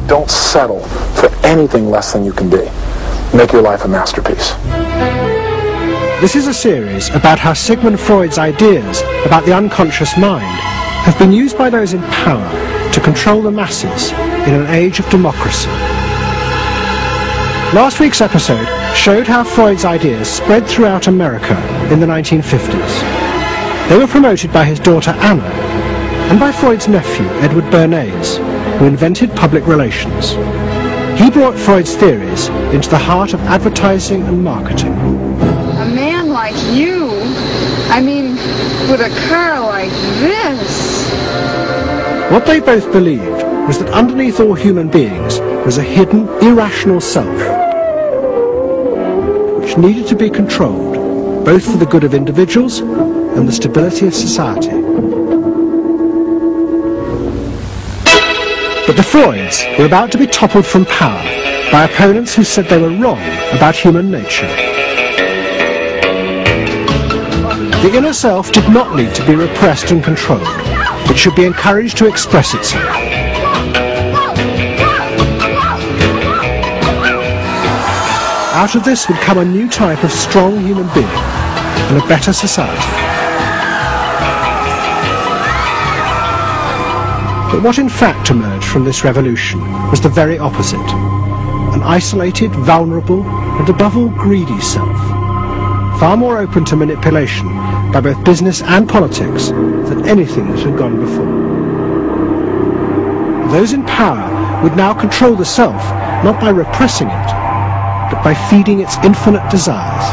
don't settle for anything less than you can be. Make your life a masterpiece. This is a series about how Sigmund Freud's ideas about the unconscious mind have been used by those in power to control the masses in an age of democracy. Last week's episode showed how Freud's ideas spread throughout America in the 1950s. They were promoted by his daughter Anna and by Freud's nephew Edward Bernays, who invented public relations. He brought Freud's theories into the heart of advertising and marketing. A man like you, I mean, with a car like this. What they both believed was that underneath all human beings was a hidden, irrational self, which needed to be controlled, both for the good of individuals and the stability of society. But the Freuds were about to be toppled from power by opponents who said they were wrong about human nature. The inner self did not need to be repressed and controlled. It should be encouraged to express itself. Out of this would come a new type of strong human being and a better society. But what in fact emerged from this revolution was the very opposite. An isolated, vulnerable, and above all greedy self, far more open to manipulation by both business and politics than anything that had gone before. Those in power would now control the self, not by repressing it, but by feeding its infinite desires.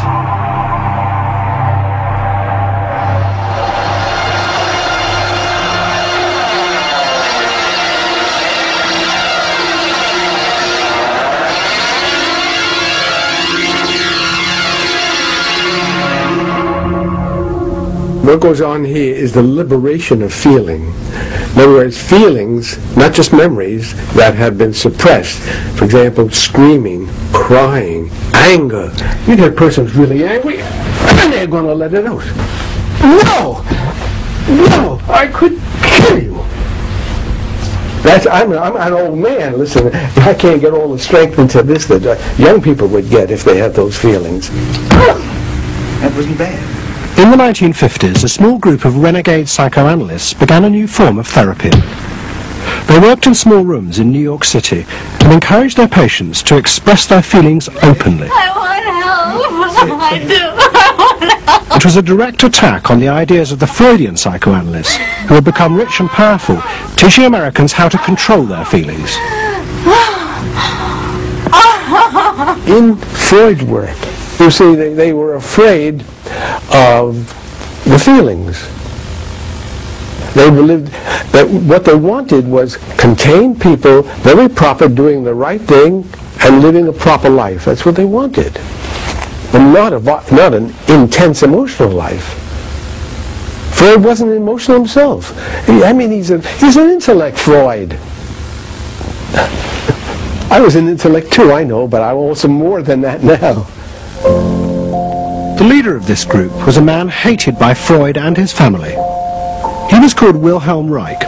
What goes on here is the liberation of feeling. In other words, feelings, not just memories, that have been suppressed. For example, screaming, crying, anger. You get a person who's really angry, and they're going to let it out. No! No! I could kill you! I'm an old man. Listen, I can't get all the strength into this that young people would get if they had those feelings. That wasn't bad. In the 1950s, a small group of renegade psychoanalysts began a new form of therapy. They worked in small rooms in New York City and encouraged their patients to express their feelings openly. I want help. I do. I want help. It was a direct attack on the ideas of the Freudian psychoanalysts, who had become rich and powerful, teaching Americans how to control their feelings. In Freud's work, you see, they were afraid of the feelings. They believed that what they wanted was contained people, very proper, doing the right thing and living a proper life. That's what they wanted. And not an intense emotional life. Freud wasn't emotional himself. He's an intellect, Freud. I was an intellect too, I know, but I'm also more than that now. The leader of this group was a man hated by Freud and his family. He was called Wilhelm Reich.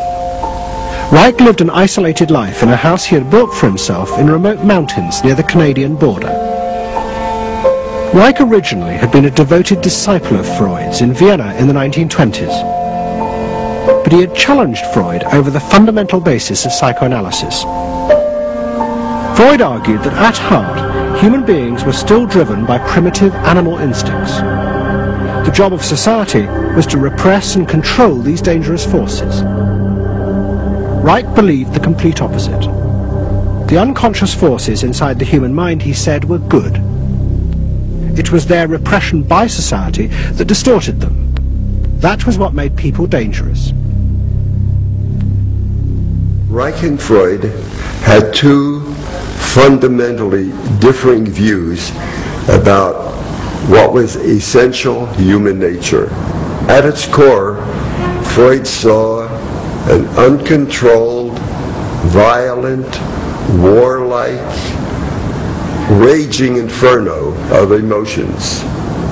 Reich lived an isolated life in a house he had built for himself in remote mountains near the Canadian border. Reich originally had been a devoted disciple of Freud's in Vienna in the 1920s. But he had challenged Freud over the fundamental basis of psychoanalysis. Freud argued that at heart, human beings were still driven by primitive animal instincts. The job of society was to repress and control these dangerous forces. Reich believed the complete opposite. The unconscious forces inside the human mind, he said, were good. It was their repression by society that distorted them. That was what made people dangerous. Reich and Freud had two fundamentally differing views about what was essential human nature. At its core, Freud saw an uncontrolled, violent, warlike, raging inferno of emotions.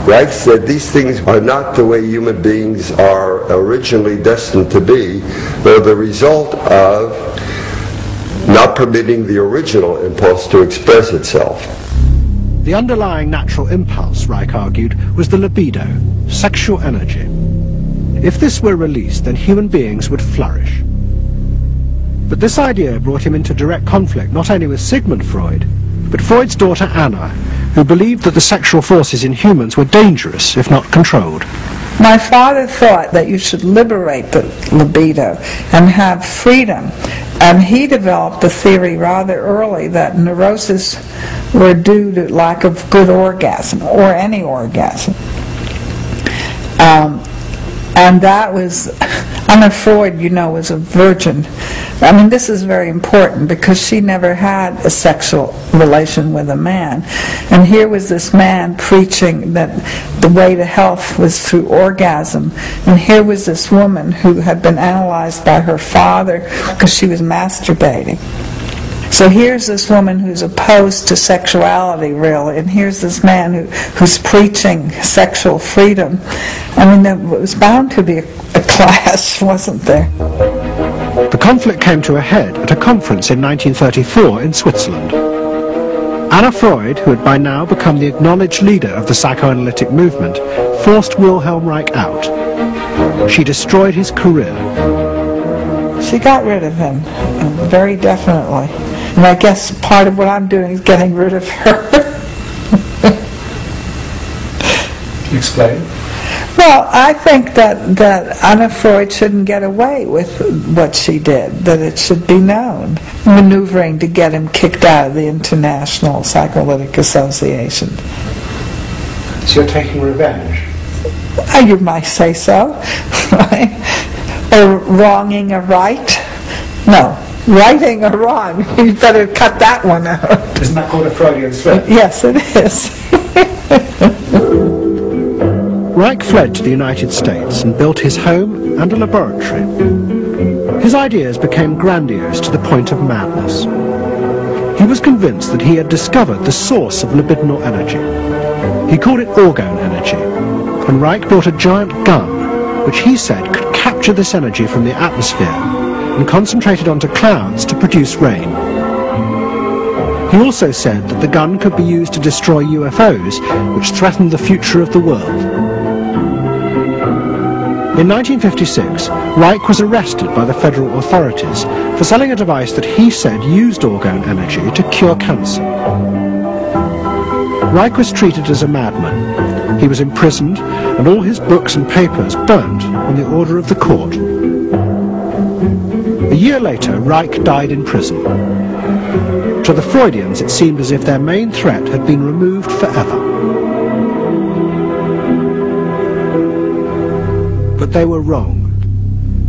Reich said these things are not the way human beings are originally destined to be. They're the result of not permitting the original impulse to express itself. The underlying natural impulse, Reich argued, was the libido, sexual energy. If this were released, then human beings would flourish. But this idea brought him into direct conflict not only with Sigmund Freud, but Freud's daughter Anna, who believed that the sexual forces in humans were dangerous if not controlled. My father thought that you should liberate the libido and have freedom. And he developed the theory rather early that neuroses were due to lack of good orgasm, or any orgasm. And that was, Anna Freud, you know, was a virgin. I mean, this is very important because she never had a sexual relation with a man. And here was this man preaching that the way to health was through orgasm. And here was this woman who had been analyzed by her father because she was masturbating. So here's this woman who's opposed to sexuality, really, and here's this man who's preaching sexual freedom. I mean, there was bound to be a clash, wasn't there? The conflict came to a head at a conference in 1934 in Switzerland. Anna Freud, who had by now become the acknowledged leader of the psychoanalytic movement, forced Wilhelm Reich out. She destroyed his career. She got rid of him, very definitely. And I guess part of what I'm doing is getting rid of her. Explain. Well, I think that Anna Freud shouldn't get away with what she did, that it should be known, maneuvering to get him kicked out of the International Psychoanalytic Association. So you're taking revenge? You might say so. Right? Or wronging a right? No. Righting a wrong. You better cut that one out. Isn't that called a Freudian slip? Yes, it is. Reich fled to the United States and built his home and a laboratory. His ideas became grandiose to the point of madness. He was convinced that he had discovered the source of libidinal energy. He called it orgone energy, and Reich built a giant gun, which he said could capture this energy from the atmosphere and concentrate it onto clouds to produce rain. He also said that the gun could be used to destroy UFOs, which threatened the future of the world. In 1956, Reich was arrested by the federal authorities for selling a device that he said used orgone energy to cure cancer. Reich was treated as a madman. He was imprisoned, and all his books and papers burnt on the order of the court. A year later, Reich died in prison. To the Freudians, it seemed as if their main threat had been removed forever. But they were wrong.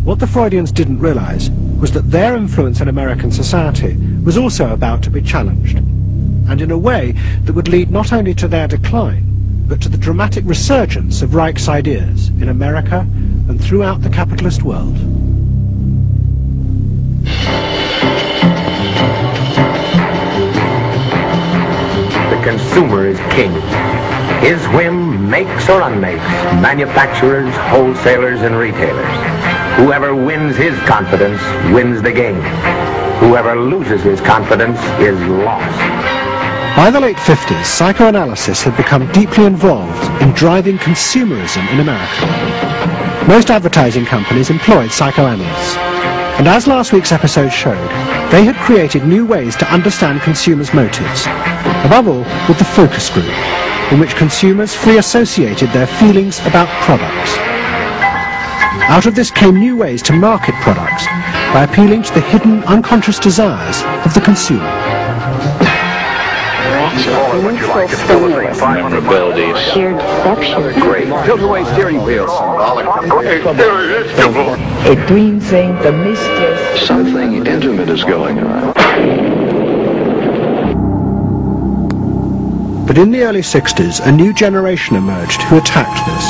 What the Freudians didn't realize was that their influence in American society was also about to be challenged, and in a way that would lead not only to their decline, but to the dramatic resurgence of Reich's ideas in America and throughout the capitalist world. The consumer is king. His whim makes or unmakes manufacturers, wholesalers, and retailers. Whoever wins his confidence wins the game. Whoever loses his confidence is lost. By the late 50s, psychoanalysis had become deeply involved in driving consumerism in America. Most advertising companies employed psychoanalysts, and as last week's episode showed, they had created new ways to understand consumers' motives, above all with the focus group, in which consumers free associated their feelings about products. Out of this came new ways to market products by appealing to the hidden, unconscious desires of the consumer. Vulnerability, sheer deception. great. Tilt-away steering wheel. A dream thing, the mistress. Something intimate is going on. But in the early 60s, a new generation emerged who attacked this.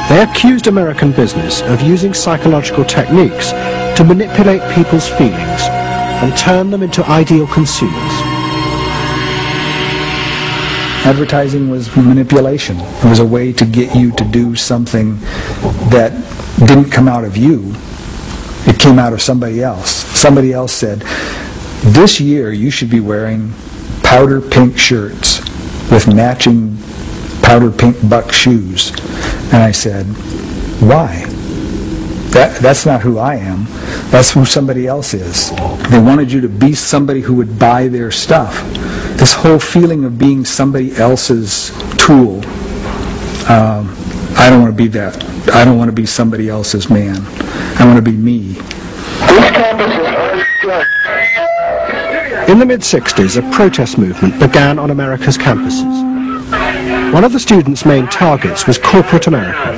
They accused American business of using psychological techniques to manipulate people's feelings and turn them into ideal consumers. Advertising was manipulation. It was a way to get you to do something that didn't come out of you. It came out of somebody else. Somebody else said, this year you should be wearing powder pink shirts with matching powder pink buck shoes. And I said, why? That's not who I am. That's who somebody else is. They wanted you to be somebody who would buy their stuff. This whole feeling of being somebody else's tool, I don't want to be that. I don't want to be somebody else's man. I want to be me. In the mid-60s, a protest movement began on America's campuses. One of the students' main targets was corporate America.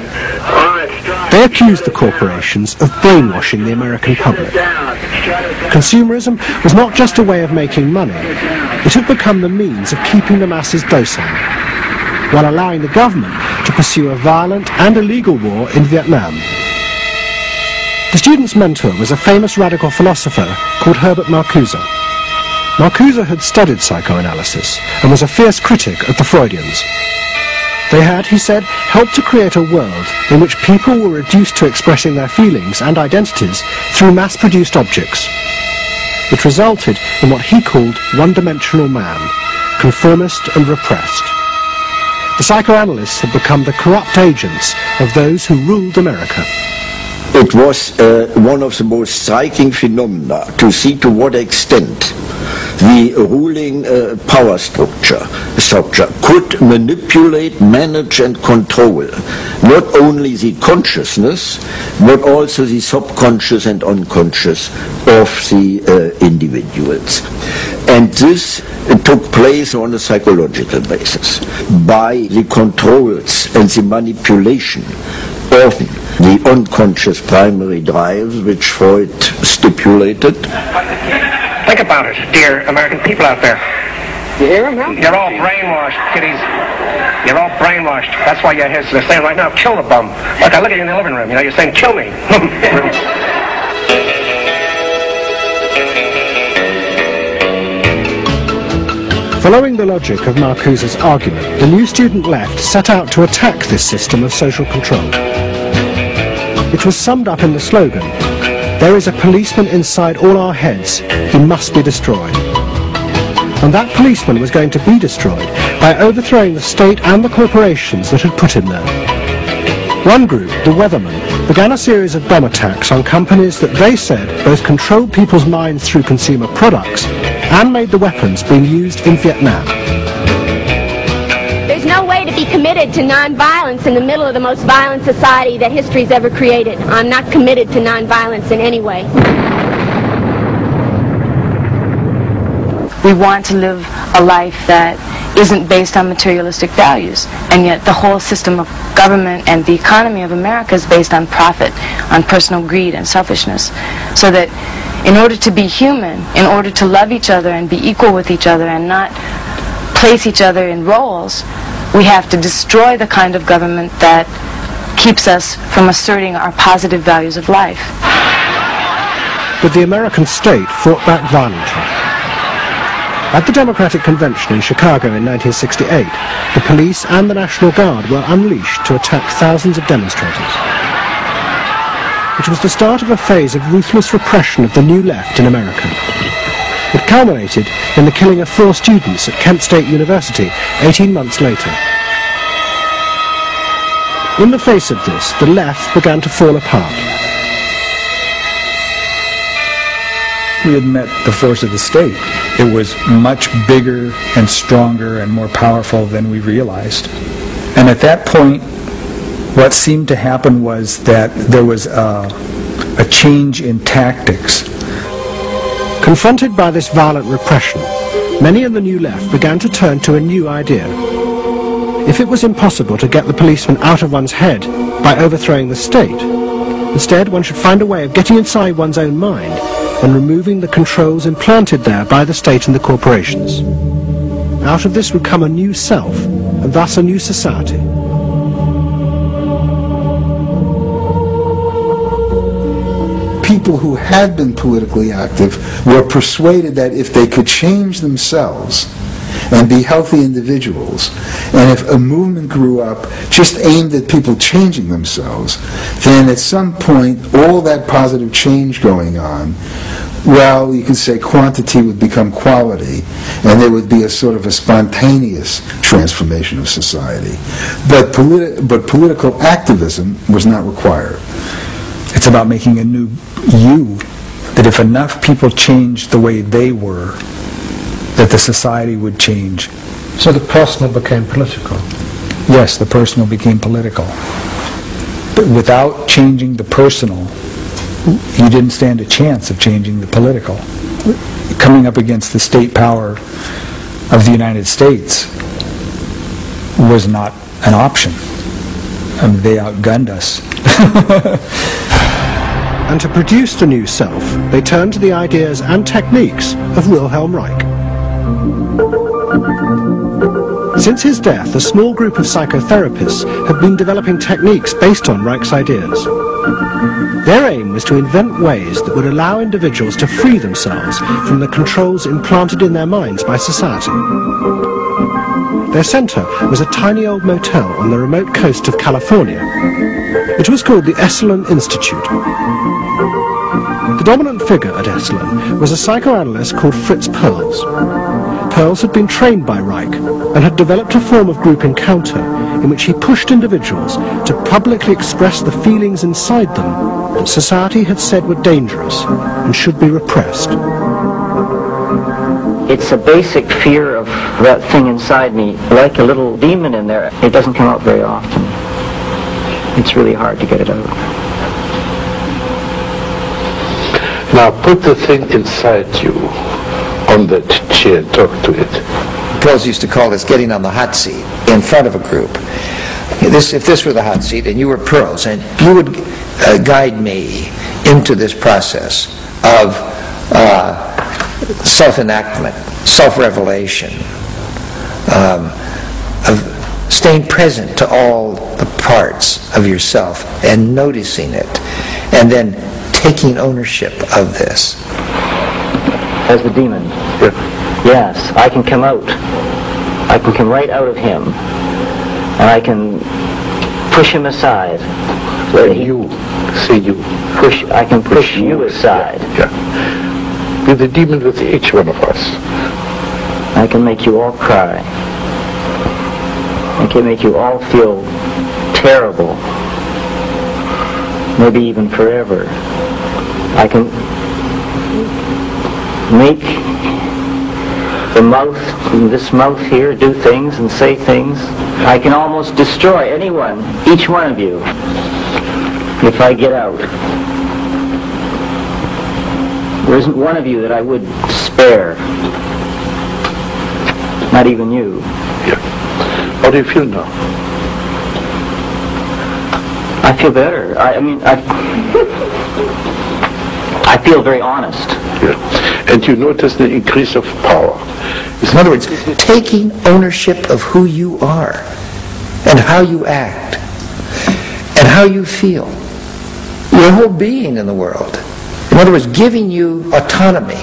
They accused the corporations of brainwashing the American public. Consumerism was not just a way of making money, it had become the means of keeping the masses docile, while allowing the government to pursue a violent and illegal war in Vietnam. The student's mentor was a famous radical philosopher called Herbert Marcuse. Marcuse had studied psychoanalysis and was a fierce critic of the Freudians. They had, he said, helped to create a world in which people were reduced to expressing their feelings and identities through mass-produced objects. It resulted in what he called one-dimensional man, conformist and repressed. The psychoanalysts had become the corrupt agents of those who ruled America. It was one of the most striking phenomena to see to what extent the ruling power structure could manipulate, manage and control not only the consciousness but also the subconscious and unconscious of the individuals. And this took place on a psychological basis by the controls and the manipulation of the unconscious primary drives which Freud stipulated. Think about it, dear American people out there. You hear him, huh? You're all brainwashed, kiddies. You're all brainwashed. That's why you're here. So they're saying right now, kill the bum. Look, I look at you in the living room. You know, you're saying, kill me. Following the logic of Marcuse's argument, the new student left set out to attack this system of social control. It was summed up in the slogan, "There is a policeman inside all our heads. He must be destroyed." And that policeman was going to be destroyed by overthrowing the state and the corporations that had put him there. One group, the Weathermen, began a series of bomb attacks on companies that they said both controlled people's minds through consumer products and made the weapons being used in Vietnam. There's no way to be committed to nonviolence in the middle of the most violent society that history's ever created. I'm not committed to nonviolence in any way. We want to live a life that isn't based on materialistic values, and yet the whole system of government and the economy of America is based on profit, on personal greed and selfishness. So that in order to be human, in order to love each other and be equal with each other and not place each other in roles, we have to destroy the kind of government that keeps us from asserting our positive values of life. But the American state fought back violently. At the Democratic Convention in Chicago in 1968, the police and the National Guard were unleashed to attack thousands of demonstrators. It was the start of a phase of ruthless repression of the new left in America. It culminated in the killing of 4 students at Kent State University 18 months later. In the face of this, the left began to fall apart. We had met the force of the state. It was much bigger and stronger and more powerful than we realized. And at that point, what seemed to happen was that there was a change in tactics. Confronted by this violent repression, many in the new left began to turn to a new idea. If it was impossible to get the policeman out of one's head by overthrowing the state, instead one should find a way of getting inside one's own mind and removing the controls implanted there by the state and the corporations. Out of this would come a new self, and thus a new society. People who had been politically active were persuaded that if they could change themselves and be healthy individuals, and if a movement grew up just aimed at people changing themselves, then at some point all that positive change going on well, you could say quantity would become quality, and there would be a sort of a spontaneous transformation of society. But political activism was not required. It's about making a new you, that if enough people changed the way they were, that the society would change. So the personal became political? Yes, the personal became political. But without changing the personal, you didn't stand a chance of changing the political. Coming up against the state power of the United States was not an option. I mean, they outgunned us. And to produce the new self, they turned to the ideas and techniques of Wilhelm Reich. Since his death, a small group of psychotherapists have been developing techniques based on Reich's ideas. Their aim was to invent ways that would allow individuals to free themselves from the controls implanted in their minds by society. Their center was a tiny old motel on the remote coast of California. It was called the Esalen Institute. The dominant figure at Esalen was a psychoanalyst called Fritz Perls. Perls had been trained by Reich and had developed a form of group encounter in which he pushed individuals to publicly express the feelings inside them that society had said were dangerous and should be repressed. It's a basic fear of that thing inside me, like a little demon in there. It doesn't come out very often. It's really hard to get it out. Now put the thing inside you on that chair, talk to it. Perls used to call this getting on the hot seat in front of a group. If this were the hot seat and you were Perls, and you would guide me into this process of self-enactment, self-revelation, of staying present to all the parts of yourself and noticing it, and then taking ownership of this. As the demon. Yes, I can come out. I can come right out of him, and I can push him aside. Where you see you push. I can push you aside. Yeah. Be the demon with each one of us. I can make you all cry. I can make you all feel terrible. Maybe even forever. I can make the mouth, this mouth here, do things and say things. I can almost destroy anyone, each one of you, if I get out. There isn't one of you that I would spare. Not even you. Yeah. How do you feel now? I feel better. I feel very honest. Yeah. And you notice the increase of power. In other words, taking ownership of who you are and how you act and how you feel. Your whole being in the world. In other words, giving you autonomy,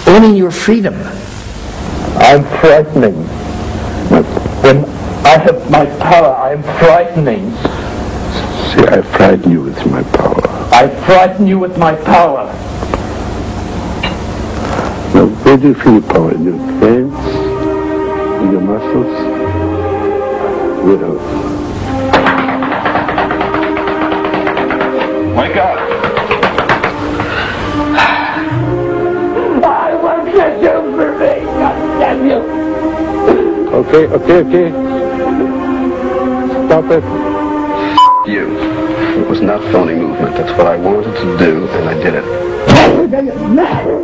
owning your freedom. I'm frightening. When I have my power, I'm frightening. See, I frighten you with my power. I frighten you with my power. Now, where do you feel your power? In your hands? In your muscles? Where else? Wake up! I want you for me! God damn you! Okay. Stop it. You. It was not phony movement. That's what I wanted to do, and I did it.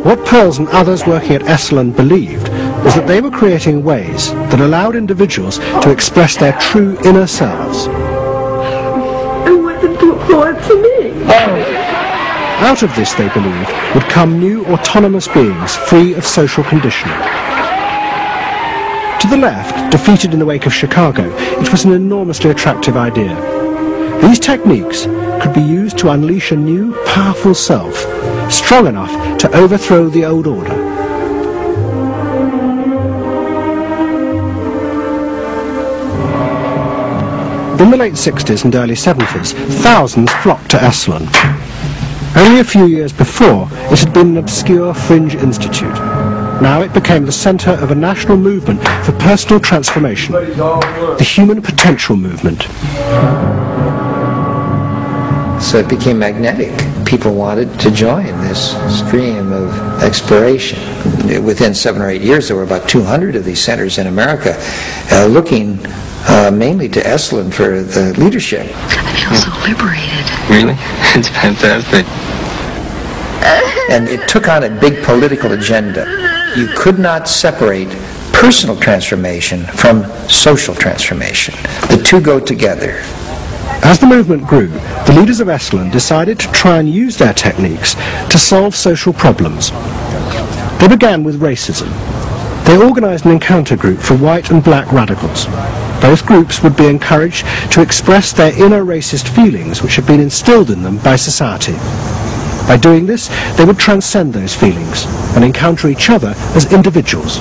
What Perls and others working at Esalen believed was that they were creating ways that allowed individuals to express their true inner selves. I want them to applaud to me. Out of this, they believed, would come new autonomous beings free of social conditioning. To the left, defeated in the wake of Chicago, it was an enormously attractive idea. These techniques could be used to unleash a new, powerful self, strong enough to overthrow the old order. In the late 60s and early 70s, thousands flocked to Esalen. Only a few years before, it had been an obscure fringe institute. Now it became the centre of a national movement for personal transformation, the Human Potential Movement. So it became magnetic. People wanted to join this stream of exploration. Within 7 or 8 years, there were about 200 of these centers in America, looking mainly to Esalen for the leadership. I feel so liberated. Really? It's fantastic. And it took on a big political agenda. You could not separate personal transformation from social transformation. The two go together. As the movement grew, the leaders of Esalen decided to try and use their techniques to solve social problems. They began with racism. They organised an encounter group for white and black radicals. Both groups would be encouraged to express their inner racist feelings which had been instilled in them by society. By doing this, they would transcend those feelings and encounter each other as individuals.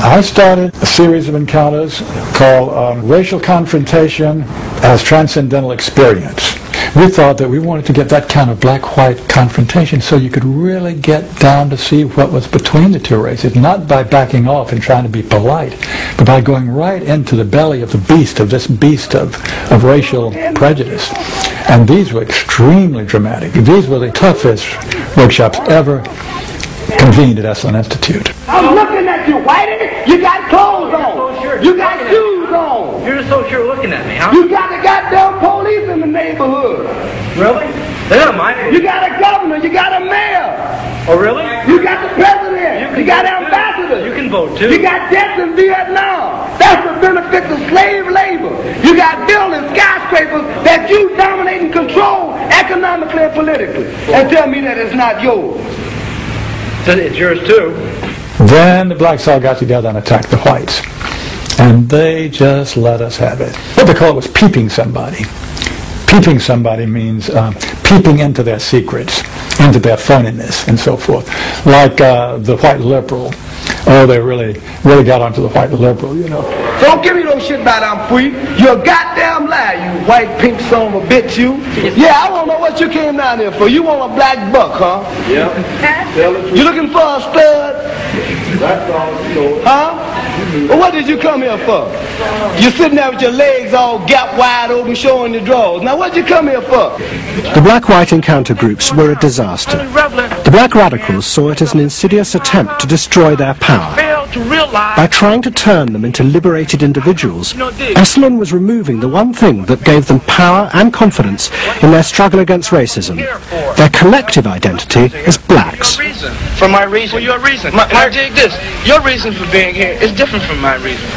I started a series of encounters called Racial Confrontation as Transcendental Experience. We thought that we wanted to get that kind of black-white confrontation so you could really get down to see what was between the two races, not by backing off and trying to be polite, but by going right into the belly of the beast, of this beast of racial prejudice. And these were extremely dramatic. These were the toughest workshops ever convened at Esalen Institute. I'm looking at you, Whitey. You got clothes on. You got shoes on. You're so sure looking at me, huh? You got the goddamn police in the neighborhood. Really? They're not my police. You got a governor. You got a mayor. Oh, really? You got the president. You got ambassadors. You can vote, too. You got deaths in Vietnam. That's the benefits of slave labor. You got building skyscrapers that you dominate and control economically and politically. And tell me that it's not yours. It's yours, too. Then the blacks all got together and attacked the whites. And they just let us have it. What they call it was peeping somebody. Peeping somebody means peeping into their secrets, into their phoniness, and so forth. Like the white liberal. Oh, they really got onto the white liberal, you know. Don't give me no shit about I'm free. You're a goddamn liar, you white pink son of a bitch, you. Yeah, I don't know what you came down here for. You want a black buck, huh? Yeah. You looking for a stud? That's all. Huh? Well, what did you come here for? You're sitting there with your legs all gap wide open, showing your drawers. Now, what did you come here for? The black-white encounter groups were a disaster. The black radicals saw it as an insidious attempt to destroy their power. By trying to turn them into liberated individuals, Esalen was removing the one thing that gave them power and confidence in their struggle against racism, their collective identity as blacks. For my reason. For your reason. Now dig this. Your reason for being here is different from my reason.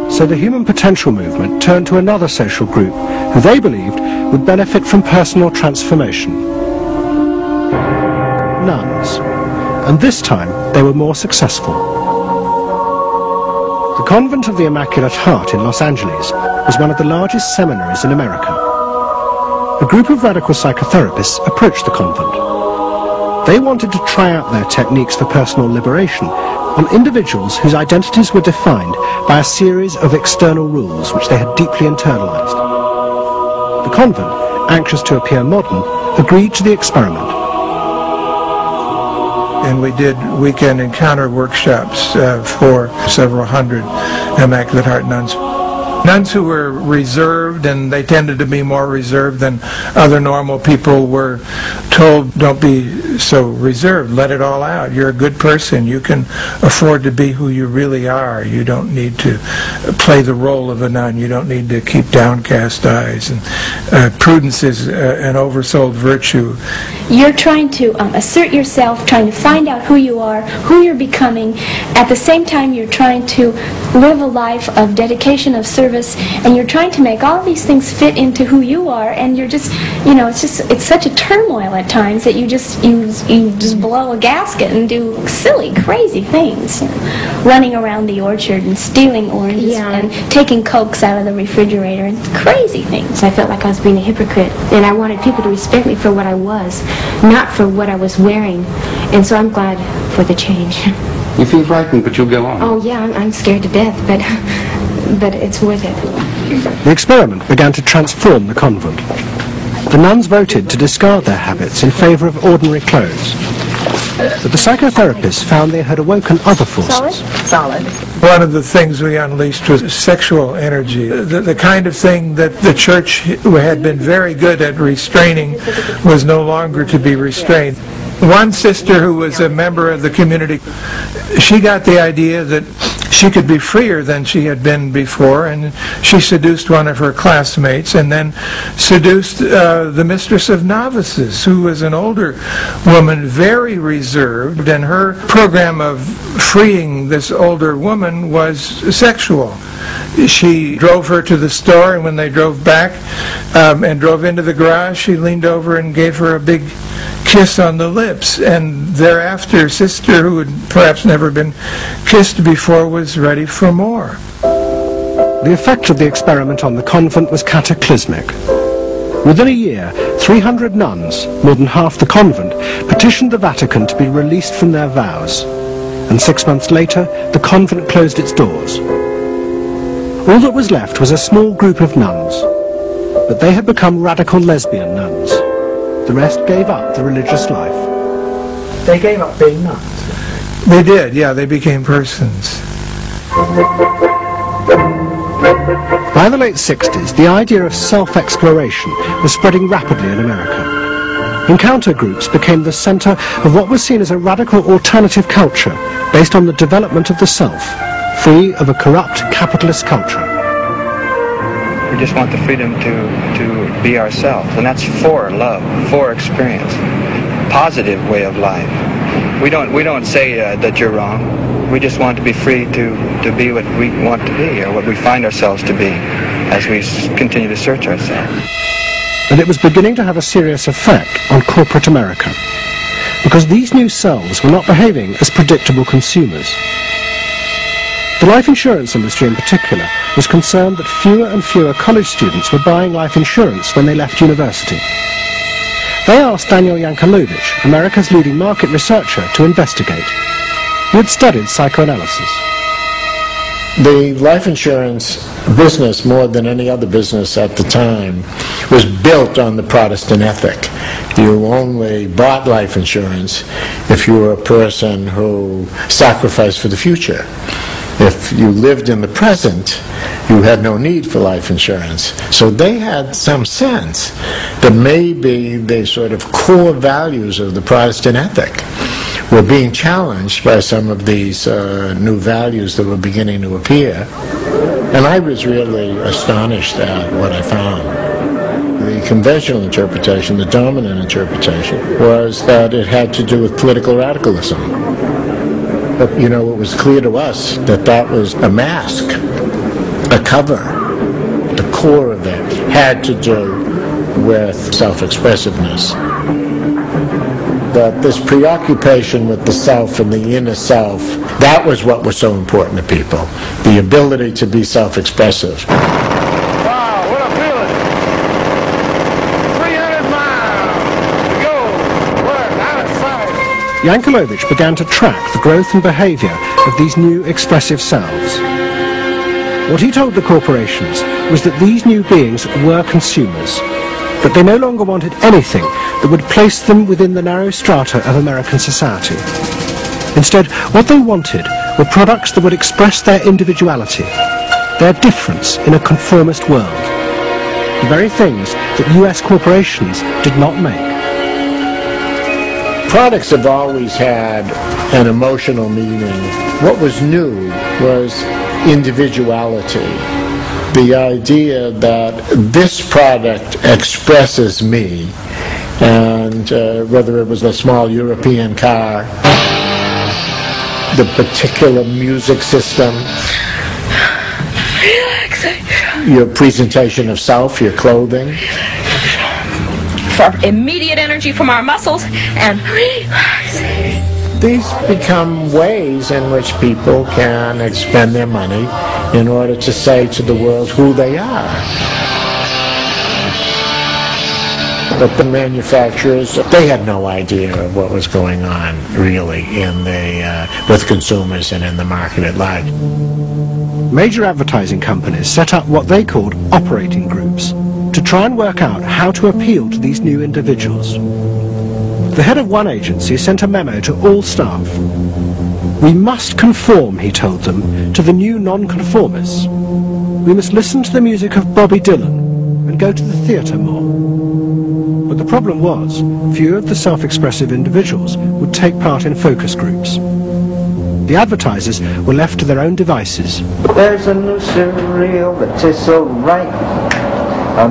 So the Human Potential Movement turned to another social group who they believed would benefit from personal transformation. Nuns. And this time they were more successful. The Convent of the Immaculate Heart in Los Angeles was one of the largest seminaries in America. A group of radical psychotherapists approached the convent. They wanted to try out their techniques for personal liberation on individuals whose identities were defined by a series of external rules which they had deeply internalized. The convent, anxious to appear modern, agreed to the experiment. And we did weekend encounter workshops for several hundred Immaculate Heart nuns. Nuns who were reserved, and they tended to be more reserved than other normal people, were told, don't be so reserved, let it all out. You're a good person. You can afford to be who you really are. You don't need to play the role of a nun. You don't need to keep downcast eyes. And prudence is an oversold virtue. You're trying to assert yourself, trying to find out who you are, who you're becoming. At the same time, you're trying to live a life of dedication, of service, and you're trying to make all these things fit into who you are, and you're just, it's such a turmoil at times that you just blow a gasket and do silly, crazy things. Running around the orchard and stealing oranges and taking Cokes out of the refrigerator and crazy things. I felt like I was being a hypocrite, and I wanted people to respect me for what I was, not for what I was wearing. And so I'm glad for the change. You feel frightened, but you'll go on. Oh yeah, I'm scared to death, but it's worth it. The experiment began to transform the convent. the nuns voted to discard their habits in favour of ordinary clothes. But the psychotherapists found they had awoken other forces. Solid. One of the things we unleashed was sexual energy. The kind of thing that the church had been very good at restraining was no longer to be restrained. One sister who was a member of the community, she got the idea that she could be freer than she had been before, and she seduced one of her classmates and then seduced the mistress of novices, who was an older woman, very reserved, and her program of freeing this older woman was sexual. She drove her to the store, and when they drove back and drove into the garage, she leaned over and gave her a big kiss on the lips, and thereafter sister, who had perhaps never been kissed before, was ready for more. The effect of the experiment on the convent was cataclysmic. Within a year, 300 nuns, more than half the convent, petitioned the Vatican to be released from their vows, and 6 months later the convent closed its doors. All that was left was a small group of nuns, but they had become radical lesbian nuns. The rest gave up the religious life. They gave up being nuns. They did, yeah, they became persons. By the late 60s, the idea of self-exploration was spreading rapidly in America. Encounter groups became the center of what was seen as a radical alternative culture based on the development of the self, free of a corrupt capitalist culture. We just want the freedom to be ourselves, and that's for love, for experience, positive way of life. We don't say that you're wrong. We just want to be free to be what we want to be, or what we find ourselves to be, as we continue to search ourselves. And it was beginning to have a serious effect on corporate America, because these new selves were not behaving as predictable consumers. The life insurance industry in particular was concerned that fewer and fewer college students were buying life insurance when they left university. They asked Daniel Yankelovich, America's leading market researcher, to investigate. He had studied psychoanalysis. The life insurance business, more than any other business at the time, was built on the Protestant ethic. You only bought life insurance if you were a person who sacrificed for the future. If you lived in the present, you had no need for life insurance. So they had some sense that maybe the sort of core values of the Protestant ethic were being challenged by some of these new values that were beginning to appear. And I was really astonished at what I found. The conventional interpretation, the dominant interpretation, was that it had to do with political radicalism. But, you know, it was clear to us that that was a mask, a cover. The core of it had to do with self-expressiveness. That this preoccupation with the self and the inner self, that was what was so important to people. The ability to be self-expressive. Wow, what a feeling. 300 miles to go, work, out of sight. Yankelovich began to track the growth and behavior of these new expressive selves. What he told the corporations was that these new beings were consumers, but they no longer wanted anything that would place them within the narrow strata of American society. Instead, what they wanted were products that would express their individuality, their difference in a conformist world, the very things that US corporations did not make. Products have always had an emotional meaning. What was new was individuality. The idea that this product expresses me, and whether it was a small European car, the particular music system, your presentation of self, your clothing. For immediate energy from our muscles and relaxation. These become ways in which people can expend their money in order to say to the world who they are. But the manufacturers, they had no idea of what was going on really in the with consumers and in the market at large. Major advertising companies set up what they called operating groups to try and work out how to appeal to these new individuals. The head of one agency sent a memo to all staff. We must conform, he told them, to the new non-conformists. We must listen to the music of Bobby Dylan and go to the theatre more. But the problem was, few of the self-expressive individuals would take part in focus groups. The advertisers were left to their own devices. There's a new cereal that tastes so right.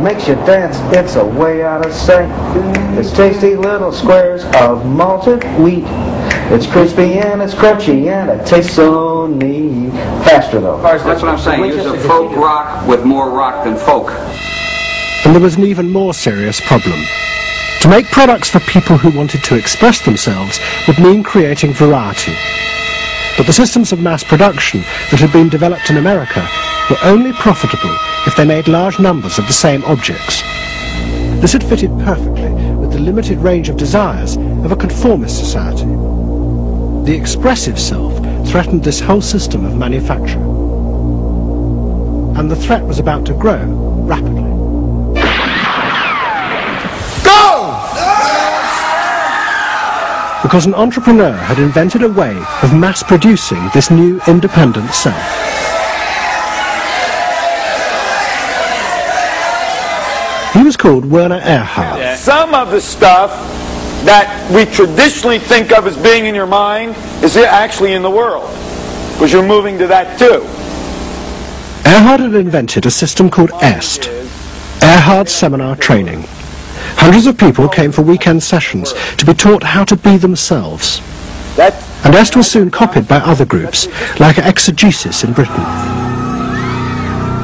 Makes you dance, it's a way out of sight. It's tasty little squares of malted wheat. It's crispy and it's crunchy and it tastes so neat. Faster though. That's what I'm saying. Use a folk rock with more rock than folk. And there was an even more serious problem. To make products for people who wanted to express themselves would mean creating variety. But the systems of mass production that had been developed in America were only profitable if they made large numbers of the same objects. This had fitted perfectly with the limited range of desires of a conformist society. The expressive self threatened this whole system of manufacture. And the threat was about to grow rapidly. Because an entrepreneur had invented a way of mass-producing this new independent self. He was called Werner Erhard. Some of the stuff that we traditionally think of as being in your mind is actually in the world, because you're moving to that too. Erhard had invented a system called EST, Erhard Seminar Training. Hundreds of people came for weekend sessions to be taught how to be themselves. And EST was soon copied by other groups, like Exegesis in Britain.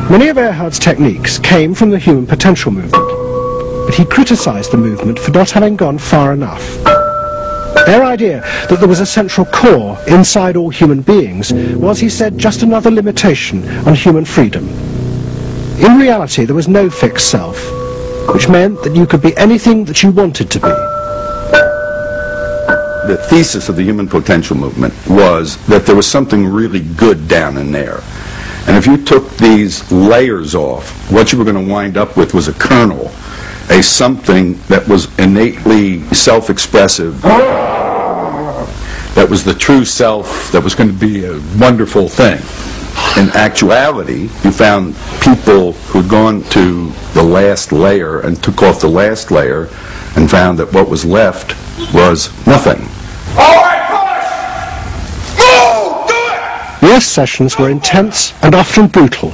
Many of Erhard's techniques came from the human potential movement, but he criticised the movement for not having gone far enough. Their idea that there was a central core inside all human beings was, he said, just another limitation on human freedom. In reality, there was no fixed self, which meant that you could be anything that you wanted to be. The thesis of the human potential movement was that there was something really good down in there. And if you took these layers off, what you were going to wind up with was a kernel, a something that was innately self-expressive, that was the true self, that was going to be a wonderful thing. In actuality, you found people who'd gone to the last layer and took off the last layer and found that what was left was nothing. All right, push! Move! Do it! The EST sessions were intense and often brutal.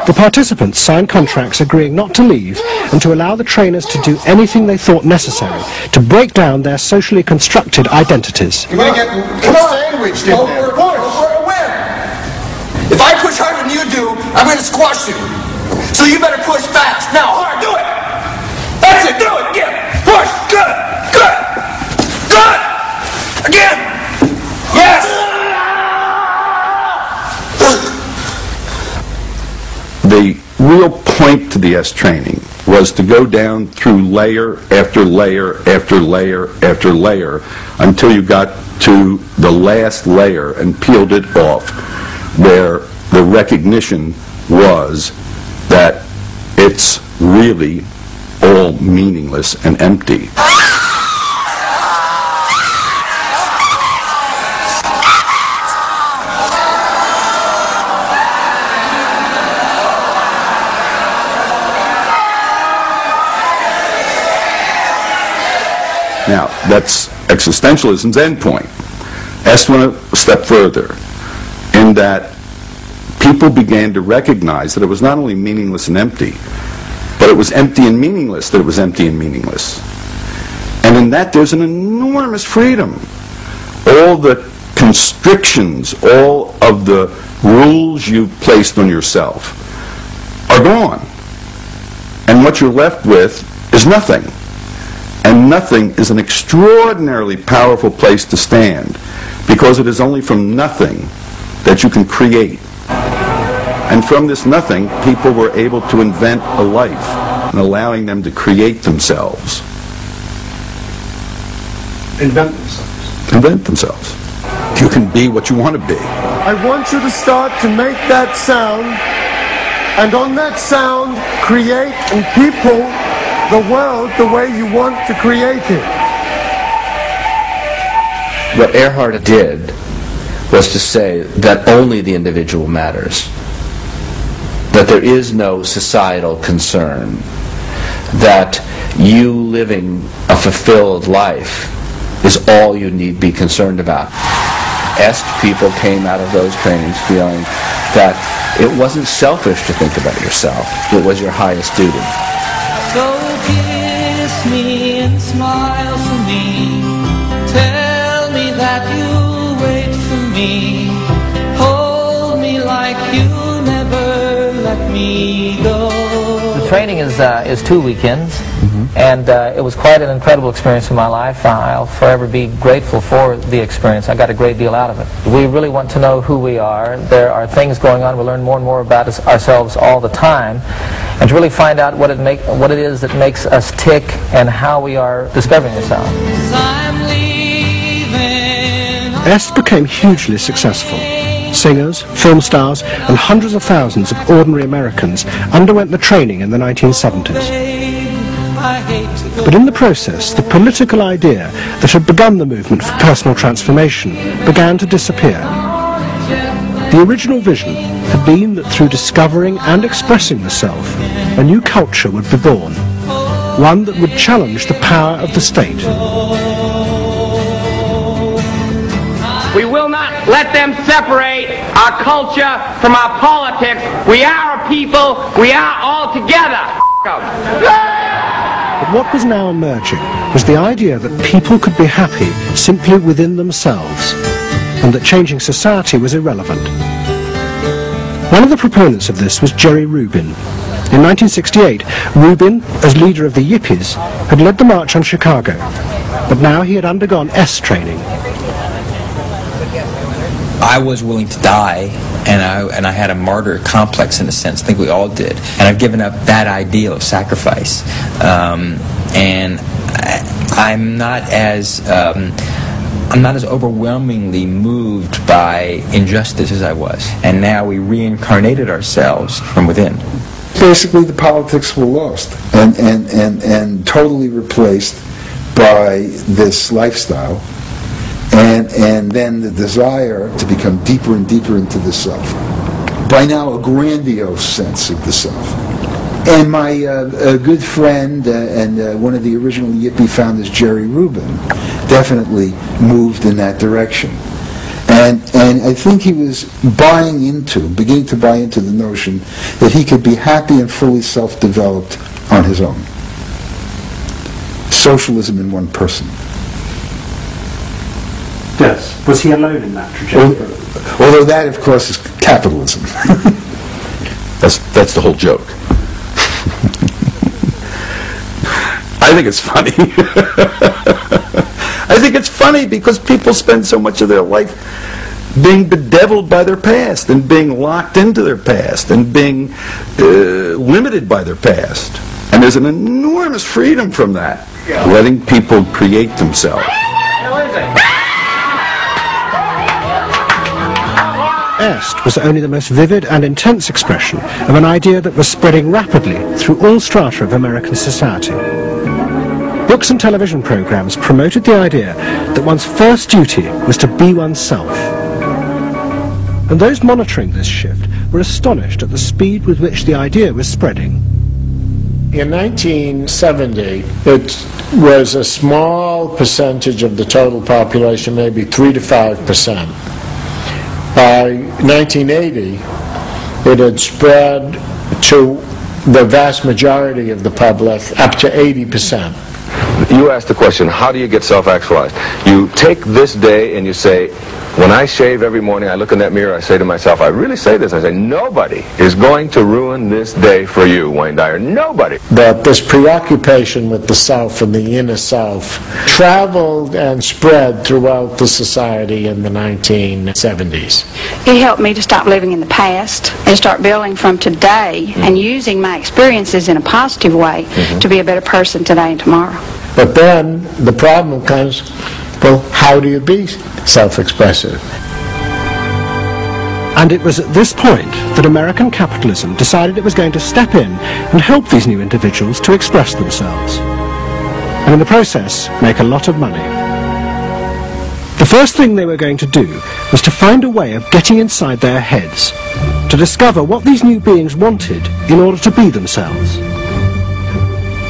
The participants signed contracts agreeing not to leave and to allow the trainers to do anything they thought necessary to break down their socially constructed identities. You're going to get sandwiched in there. If I push harder than you do, I'm going to squash you. So you better push fast. Now, hard, do it. That's it, do it. Again. Push. Good. Good. Good. Again. Yes. The real point to the EST training was to go down through layer after layer after layer after layer until you got to the last layer and peeled it off, where the recognition was that it's really all meaningless and empty. Now, that's existentialism's endpoint. EST went a step further in that people began to recognize that it was not only meaningless and empty, but it was empty and meaningless that it was empty and meaningless. And in that there's an enormous freedom. All the constrictions, all of the rules you placed on yourself are gone. And what you're left with is nothing. And nothing is an extraordinarily powerful place to stand, because it is only from nothing that you can create. And from this nothing, people were able to invent a life, and allowing them to create themselves. Invent themselves. Invent themselves. You can be what you want to be. I want you to start to make that sound And on that sound, create and people the world the way you want to create it. What Earhart did was to say that only the individual matters, that there is no societal concern, that you living a fulfilled life is all you need be concerned about. Est people came out of those trainings feeling that it wasn't selfish to think about yourself, it was your highest duty. So kiss me and smile for me, tell me that you'll wait for me, hold me like you never let me go. The training is 2 weekends, and it was quite an incredible experience in my life. I'll forever be grateful for the experience. I got a great deal out of it. We really want to know who we are. There are things going on. We learn more and more about ourselves all the time, and to really find out what it is that makes us tick and how we are discovering ourselves. Est became hugely successful. Singers, film stars, and hundreds of thousands of ordinary Americans underwent the training in the 1970s. But in the process, the political idea that had begun the movement for personal transformation began to disappear. The original vision had been that through discovering and expressing the self, a new culture would be born, one that would challenge the power of the state. We will not let them separate our culture from our politics. We are a people. We are all together. But what was now emerging was the idea that people could be happy simply within themselves, and that changing society was irrelevant. One of the proponents of this was Jerry Rubin. In 1968, Rubin, as leader of the Yippies, had led the march on Chicago, but now he had undergone Est training. I was willing to die, and I had a martyr complex in a sense. I think we all did. And I've given up that ideal of sacrifice. And I'm not as overwhelmingly moved by injustice as I was. And now we reincarnated ourselves from within. Basically, the politics were lost and totally replaced by this lifestyle. And then the desire to become deeper and deeper into the self. By now, a grandiose sense of the self. And my good friend and one of the original Yippie founders, Jerry Rubin, definitely moved in that direction. And I think he was beginning to buy into the notion that he could be happy and fully self-developed on his own. Socialism in one person. Yes. Was he alone in that trajectory? Although that, of course, is capitalism. That's the whole joke. I think it's funny. I think it's funny because people spend so much of their life being bedeviled by their past and being locked into their past and being limited by their past. And there's an enormous freedom from that. Letting people create themselves. Est was only the most vivid and intense expression of an idea that was spreading rapidly through all strata of American society. Books and television programs promoted the idea that one's first duty was to be oneself. And those monitoring this shift were astonished at the speed with which the idea was spreading. In 1970, it was a small percentage of the total population, maybe 3 to 5%. By 1980, it had spread to the vast majority of the public, up to 80%. You asked the question, how do you get self-actualized? You take this day and you say, when I shave every morning, I look in that mirror, I say to myself, I really say this, I say, nobody is going to ruin this day for you, Wayne Dyer. Nobody. That this preoccupation with the self and the inner self traveled and spread throughout the society in the 1970s. It helped me to stop living in the past and start building from today and using my experiences in a positive way to be a better person today and tomorrow. But then the problem comes, well, how do you be self-expressive? And it was at this point that American capitalism decided it was going to step in and help these new individuals to express themselves, and in the process make a lot of money. The first thing they were going to do was to find a way of getting inside their heads, to discover what these new beings wanted in order to be themselves.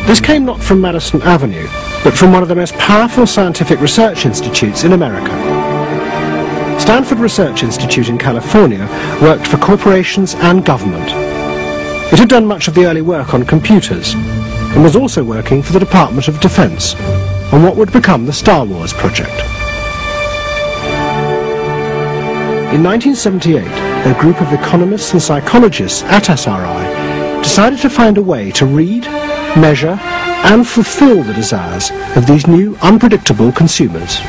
This came not from Madison Avenue, but from one of the most powerful scientific research institutes in America. Stanford Research Institute in California worked for corporations and government. It had done much of the early work on computers, and was also working for the Department of Defense on what would become the Star Wars project. In 1978, a group of economists and psychologists at SRI decided to find a way to read, measure, and fulfill the desires of these new, unpredictable consumers.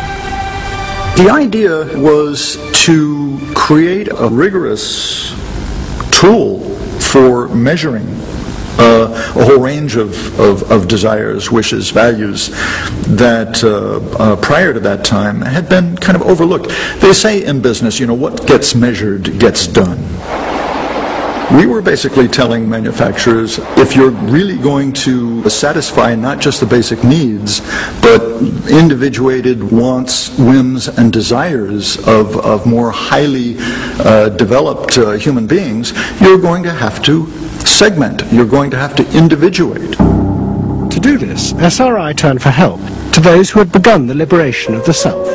The idea was to create a rigorous tool for measuring a whole range of desires, wishes, values that prior to that time had been kind of overlooked. They say in business, you know, what gets measured gets done. We were basically telling manufacturers, if you're really going to satisfy not just the basic needs, but individuated wants, whims, and desires of more highly developed human beings, you're going to have to segment. You're going to have to individuate. To do this, SRI turned for help to those who had begun the liberation of the self.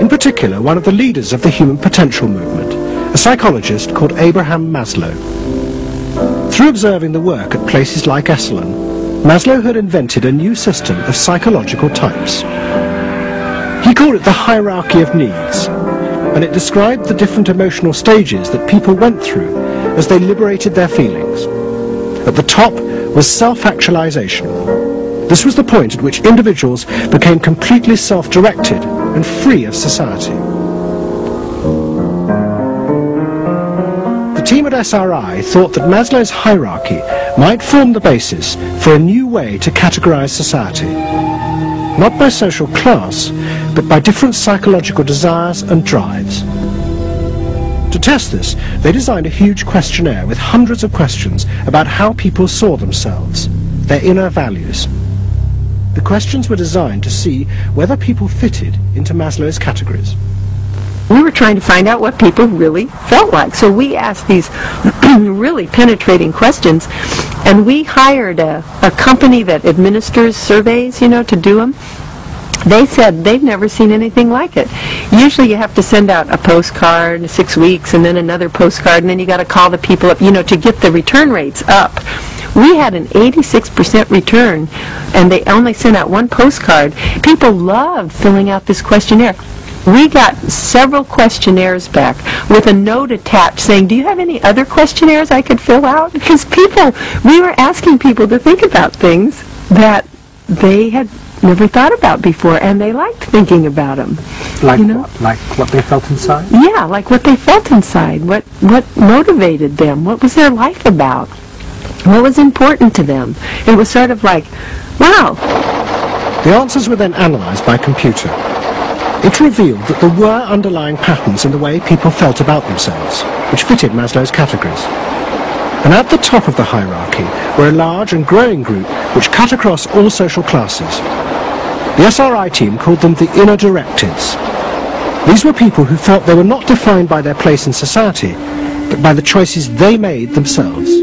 In particular, one of the leaders of the human potential movement, a psychologist called Abraham Maslow. Through observing the work at places like Esalen, Maslow had invented a new system of psychological types. He called it the hierarchy of needs, and it described the different emotional stages that people went through as they liberated their feelings. At the top was self-actualization. This was the point at which individuals became completely self-directed and free of society. The team at SRI thought that Maslow's hierarchy might form the basis for a new way to categorize society, not by social class, but by different psychological desires and drives. To test this, they designed a huge questionnaire with hundreds of questions about how people saw themselves, their inner values. The questions were designed to see whether people fitted into Maslow's categories. We were trying to find out what people really felt like. So we asked these really penetrating questions, and we hired a company that administers surveys, you know, to do them. They said they've never seen anything like it. Usually you have to send out a postcard 6 weeks and then another postcard, and then you got to call the people up, you know, to get the return rates up. We had an 86% return, and they only sent out one postcard. People loved filling out this questionnaire. We got several questionnaires back with a note attached saying, do you have any other questionnaires I could fill out? Because we were asking people to think about things that they had never thought about before, and they liked thinking about them. Like, you know? what? Like what they felt inside? Yeah, like what they felt inside. What motivated them? What was their life about? What was important to them? It was sort of like, wow. The answers were then analyzed by computer. It revealed that there were underlying patterns in the way people felt about themselves, which fitted Maslow's categories. And at the top of the hierarchy were a large and growing group which cut across all social classes. The SRI team called them the inner directeds. These were people who felt they were not defined by their place in society, but by the choices they made themselves.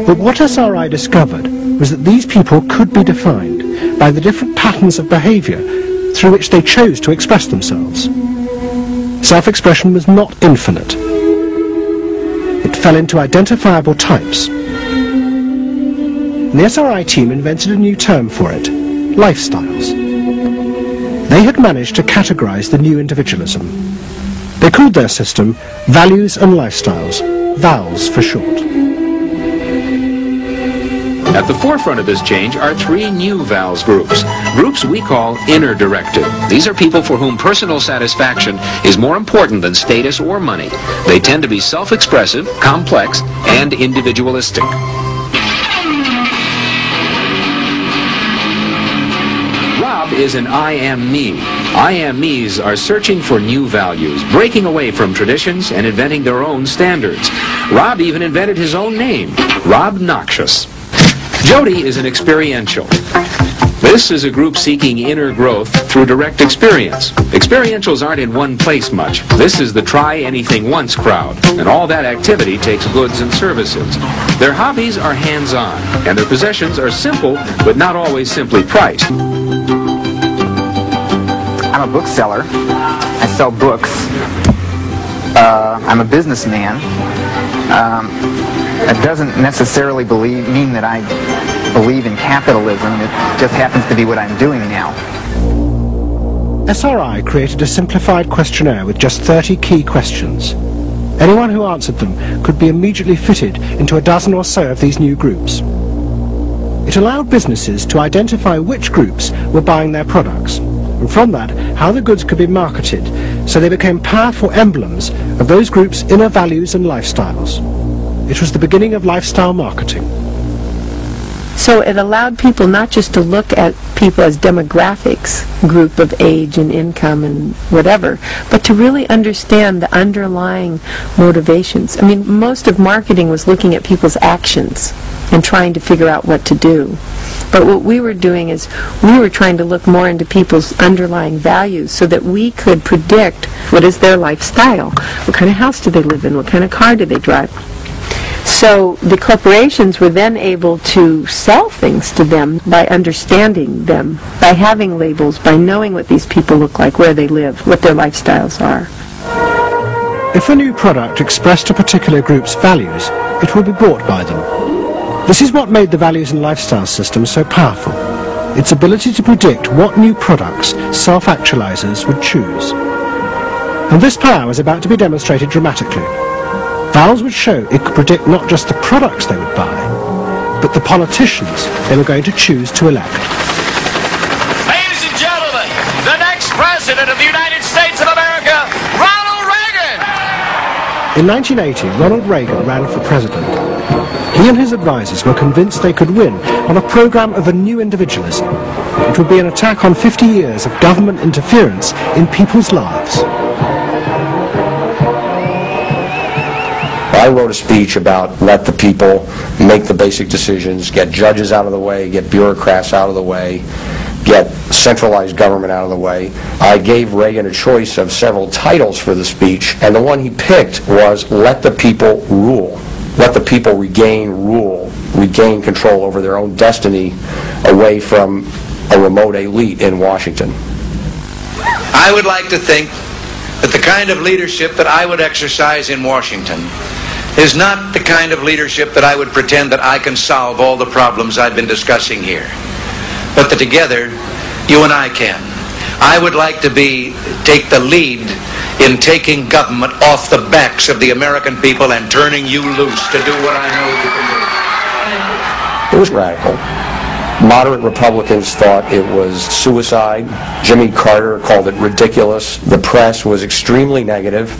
But what SRI discovered was that these people could be defined by the different patterns of behavior through which they chose to express themselves. Self-expression was not infinite. It fell into identifiable types. And the SRI team invented a new term for it, lifestyles. They had managed to categorize the new individualism. They called their system Values and Lifestyles, VALS for short. At the forefront of this change are three new VALS groups we call inner directed. These are people for whom personal satisfaction is more important than status or money. They tend to be self-expressive, complex, and individualistic. Rob is an I am me. I Am Me's are searching for new values, breaking away from traditions and inventing their own standards. Rob even invented his own name, Rob Noxious. Jody is an experiential. This is a group seeking inner growth through direct experience. Experientials aren't in one place much. This is the try-anything-once crowd, and all that activity takes goods and services. Their hobbies are hands-on, and their possessions are simple, but not always simply priced. I'm a bookseller. I sell books. I'm a businessman. It doesn't necessarily mean that I believe in capitalism. It just happens to be what I'm doing now. SRI created a simplified questionnaire with just 30 key questions. Anyone who answered them could be immediately fitted into a dozen or so of these new groups. It allowed businesses to identify which groups were buying their products, and from that, how the goods could be marketed, so they became powerful emblems of those groups' inner values and lifestyles. It was the beginning of lifestyle marketing. So it allowed people not just to look at people as demographics, group of age and income and whatever, but to really understand the underlying motivations. I mean, most of marketing was looking at people's actions and trying to figure out what to do. But what we were doing is we were trying to look more into people's underlying values so that we could predict what is their lifestyle, what kind of house do they live in, what kind of car do they drive. So the corporations were then able to sell things to them by understanding them, by having labels, by knowing what these people look like, where they live, what their lifestyles are. If a new product expressed a particular group's values, it would be bought by them. This is what made the values and lifestyle system so powerful, its ability to predict what new products self-actualizers would choose. And this power was about to be demonstrated dramatically. Val's would show it could predict not just the products they would buy, but the politicians they were going to choose to elect. Ladies and gentlemen, the next President of the United States of America, Ronald Reagan! In 1980, Ronald Reagan ran for president. He and his advisors were convinced they could win on a program of a new individualism. It would be an attack on 50 years of government interference in people's lives. I wrote a speech about let the people make the basic decisions, get judges out of the way, get bureaucrats out of the way, get centralized government out of the way. I gave Reagan a choice of several titles for the speech, and the one he picked was let the people rule. Let the people regain rule, regain control over their own destiny away from a remote elite in Washington. I would like to think that the kind of leadership that I would exercise in Washington is not the kind of leadership that I would pretend that I can solve all the problems I've been discussing here, but that together you and I can. I would like to take the lead in taking government off the backs of the American people and turning you loose to do what I know you can do. It was radical. Moderate Republicans thought it was suicide. Jimmy Carter called it ridiculous. The press was extremely negative.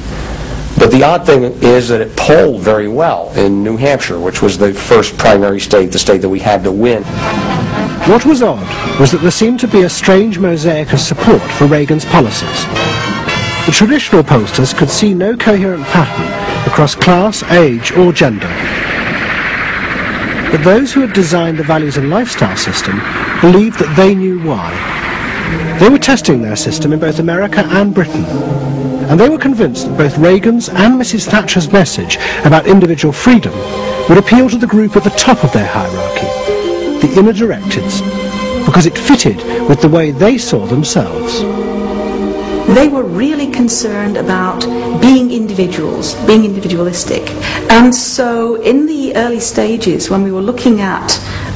But the odd thing is that it polled very well in New Hampshire, which was the first primary state, the state that we had to win. What was odd was that there seemed to be a strange mosaic of support for Reagan's policies. The traditional pollsters could see no coherent pattern across class, age, or gender. But those who had designed the values and lifestyle system believed that they knew why. They were testing their system in both America and Britain. And they were convinced that both Reagan's and Mrs. Thatcher's message about individual freedom would appeal to the group at the top of their hierarchy, the inner directeds, because it fitted with the way they saw themselves. They were really concerned about being individuals, being individualistic. And so in the early stages, when we were looking at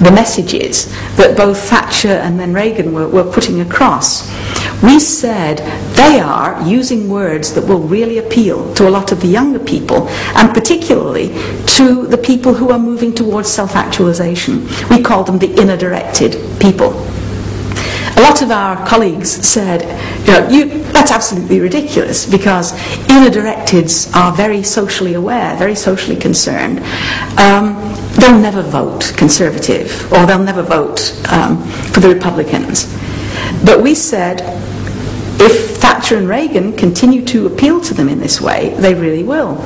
the messages that both Thatcher and then Reagan were putting across, we said they are using words that will really appeal to a lot of the younger people, and particularly to the people who are moving towards self-actualization. We call them the inner-directed people. A lot of our colleagues said, that's absolutely ridiculous, because inner-directeds are very socially aware, very socially concerned. They'll never vote Conservative, or they'll never vote for the Republicans. But we said, if Thatcher and Reagan continue to appeal to them in this way, they really will.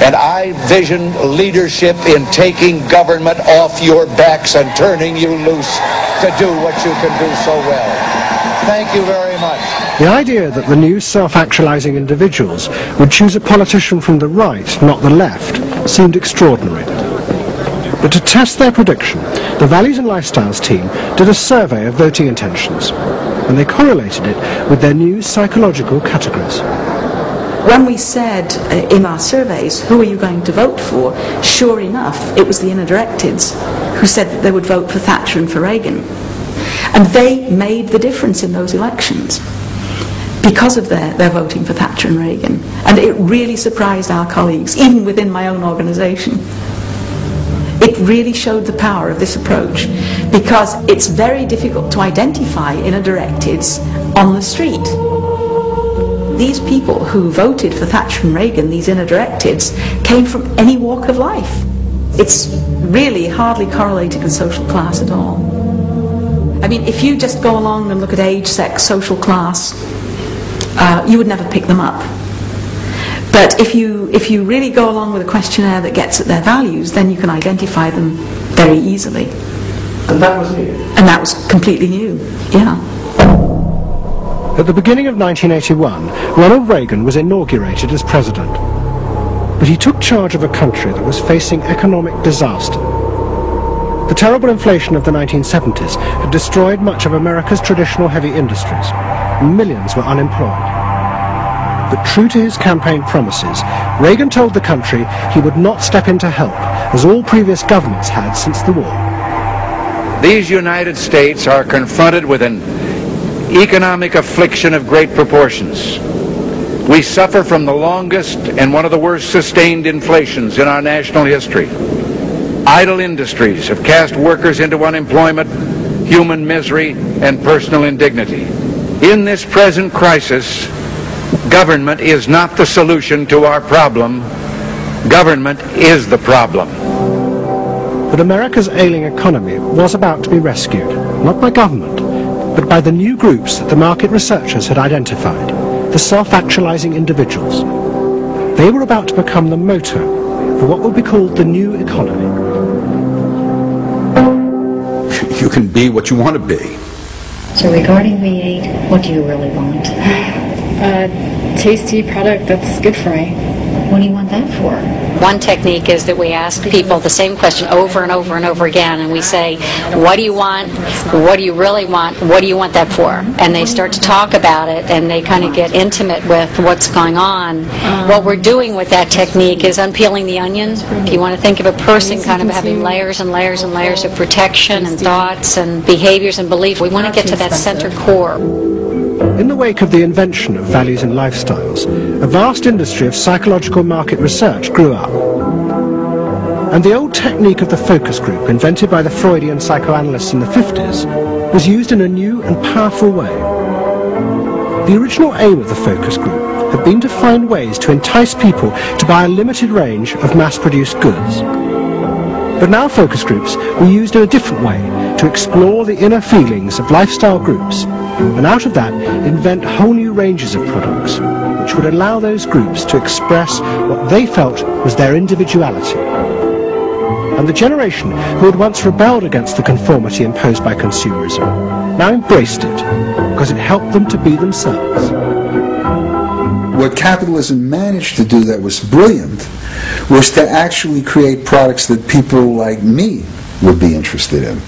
And I vision leadership in taking government off your backs and turning you loose to do what you can do so well. Thank you very much. The idea that the new self-actualizing individuals would choose a politician from the right, not the left, seemed extraordinary. But to test their prediction, the Values and Lifestyles team did a survey of voting intentions, and they correlated it with their new psychological categories. When we said in our surveys, who are you going to vote for, sure enough, it was the inner directeds who said that they would vote for Thatcher and for Reagan. And they made the difference in those elections because of their voting for Thatcher and Reagan. And it really surprised our colleagues, even within my own organisation. It really showed the power of this approach, because it's very difficult to identify inner directeds on the street. These people who voted for Thatcher and Reagan, these inner directeds, came from any walk of life. It's really hardly correlated with social class at all. I mean, if you just go along and look at age, sex, social class, you would never pick them up. But if you really go along with a questionnaire that gets at their values, then you can identify them very easily. And that was new? And that was completely new, yeah. At the beginning of 1981, Ronald Reagan was inaugurated as president. But he took charge of a country that was facing economic disaster. The terrible inflation of the 1970s had destroyed much of America's traditional heavy industries, and millions were unemployed. But true to his campaign promises, Reagan told the country he would not step in to help, as all previous governments had since the war. These United States are confronted with an economic affliction of great proportions. We suffer from the longest and one of the worst sustained inflations in our national history. Idle industries have cast workers into unemployment, human misery, and personal indignity. In this present crisis, government is not the solution to our problem. Government is the problem. But America's ailing economy was about to be rescued, not by government, but by the new groups that the market researchers had identified, the self-actualizing individuals. They were about to become the motor for what would be called the new economy. You can be what you want to be. So regarding V8, what do you really want? A tasty product that's good for me. What do you want that for? One technique is that we ask people the same question over and over and over again, and we say, what do you want? What do you really want? What do you want that for? And they start to talk about it, and they kind of get intimate with what's going on. What we're doing with that technique is unpeeling the onion. If you want to think of a person kind of having layers and layers and layers of protection and thoughts and behaviors and beliefs, we want to get to that center core. In the wake of the invention of values and lifestyles, a vast industry of psychological market research grew up. And the old technique of the focus group, invented by the Freudian psychoanalysts in the 50s, was used in a new and powerful way. The original aim of the focus group had been to find ways to entice people to buy a limited range of mass-produced goods. But now focus groups were used in a different way to explore the inner feelings of lifestyle groups, and out of that invent whole new ranges of products which would allow those groups to express what they felt was their individuality. And the generation who had once rebelled against the conformity imposed by consumerism now embraced it because it helped them to be themselves. What capitalism managed to do that was brilliant was to actually create products that people like me would be interested in,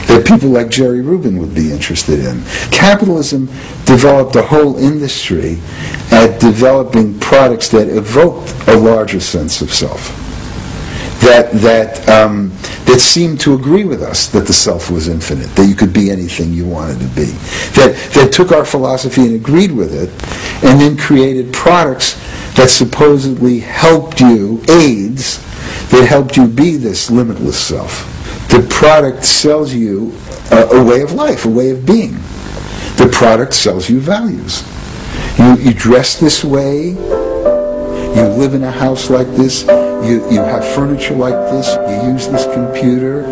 that people like Jerry Rubin would be interested in. Capitalism developed a whole industry at developing products that evoked a larger sense of self, that seemed to agree with us that the self was infinite, that you could be anything you wanted to be, that took our philosophy and agreed with it, and then created products that supposedly helped you, aids, that helped you be this limitless self. The product sells you a way of life, a way of being. The product sells you values. You dress this way, you live in a house like this, you have furniture like this, you use this computer.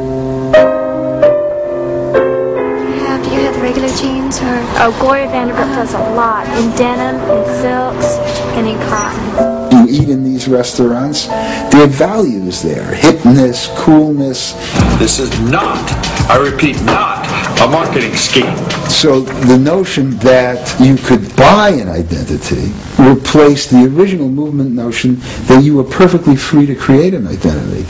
Do you have regular jeans? names are... Oh, Gloria Vanderbilt does a lot in denim, in silks, and in cotton. You eat in these restaurants, there are values there. Hipness, coolness. This is not, I repeat, not a marketing scheme. So the notion that you could buy an identity replaced the original movement notion that you were perfectly free to create an identity.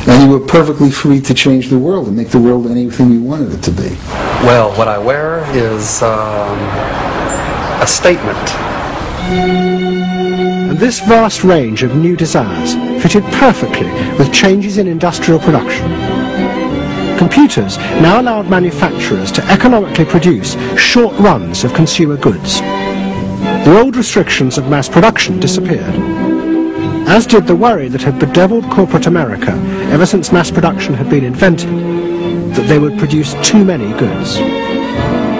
And you were perfectly free to change the world and make the world anything you wanted it to be. Well, what I wear is a statement. And this vast range of new desires fitted perfectly with changes in industrial production. Computers now allowed manufacturers to economically produce short runs of consumer goods. The old restrictions of mass production disappeared, as did the worry that had bedeviled corporate America ever since mass production had been invented, that they would produce too many goods.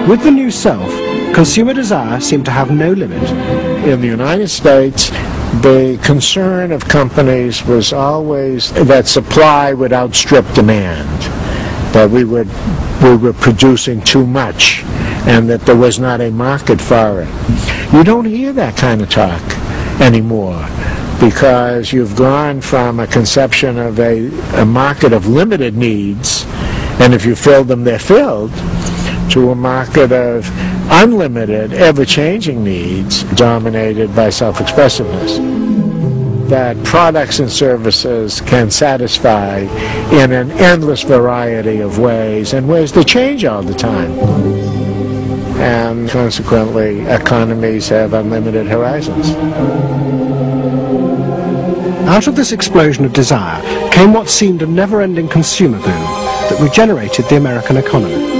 With the new self, consumer desire seemed to have no limit. In the United States, the concern of companies was always that supply would outstrip demand, that we were producing too much, and that there was not a market for it. You don't hear that kind of talk anymore, because you've gone from a conception of a market of limited needs, and if you fill them, they're filled, to a market of unlimited, ever-changing needs dominated by self-expressiveness. That products and services can satisfy in an endless variety of ways, and ways that change all the time. And consequently, economies have unlimited horizons. Out of this explosion of desire came what seemed a never-ending consumer boom that regenerated the American economy.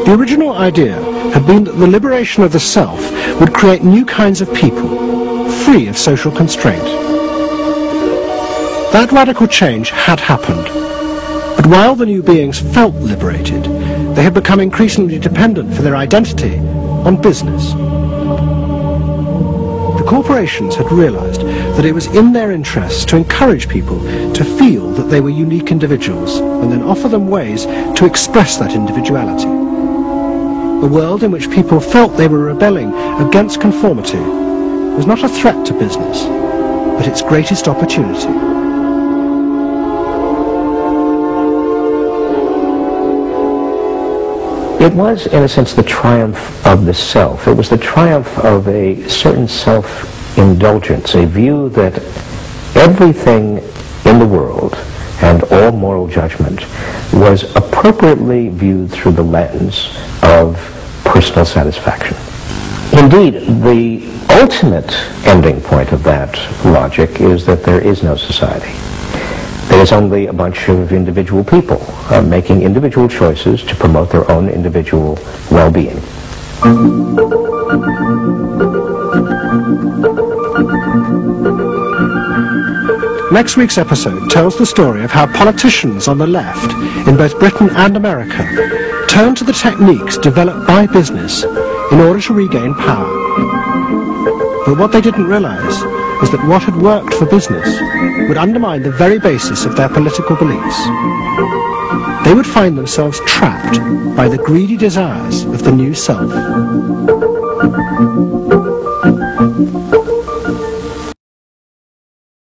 The original idea had been that the liberation of the self would create new kinds of people, free of social constraint. That radical change had happened, but while the new beings felt liberated, they had become increasingly dependent for their identity on business. The corporations had realized that it was in their interests to encourage people to feel that they were unique individuals and then offer them ways to express that individuality. A world in which people felt they were rebelling against conformity was not a threat to business, but its greatest opportunity. It was, in a sense, the triumph of the self. It was the triumph of a certain self-indulgence, a view that everything in the world and all moral judgment was appropriately viewed through the lens of personal satisfaction. Indeed, the ultimate ending point of that logic is that there is no society. There is only a bunch of individual people making individual choices to promote their own individual well-being. Next week's episode tells the story of how politicians on the left, in both Britain and America, turned to the techniques developed by business in order to regain power. But what they didn't realize is that what had worked for business would undermine the very basis of their political beliefs. They would find themselves trapped by the greedy desires of the new self.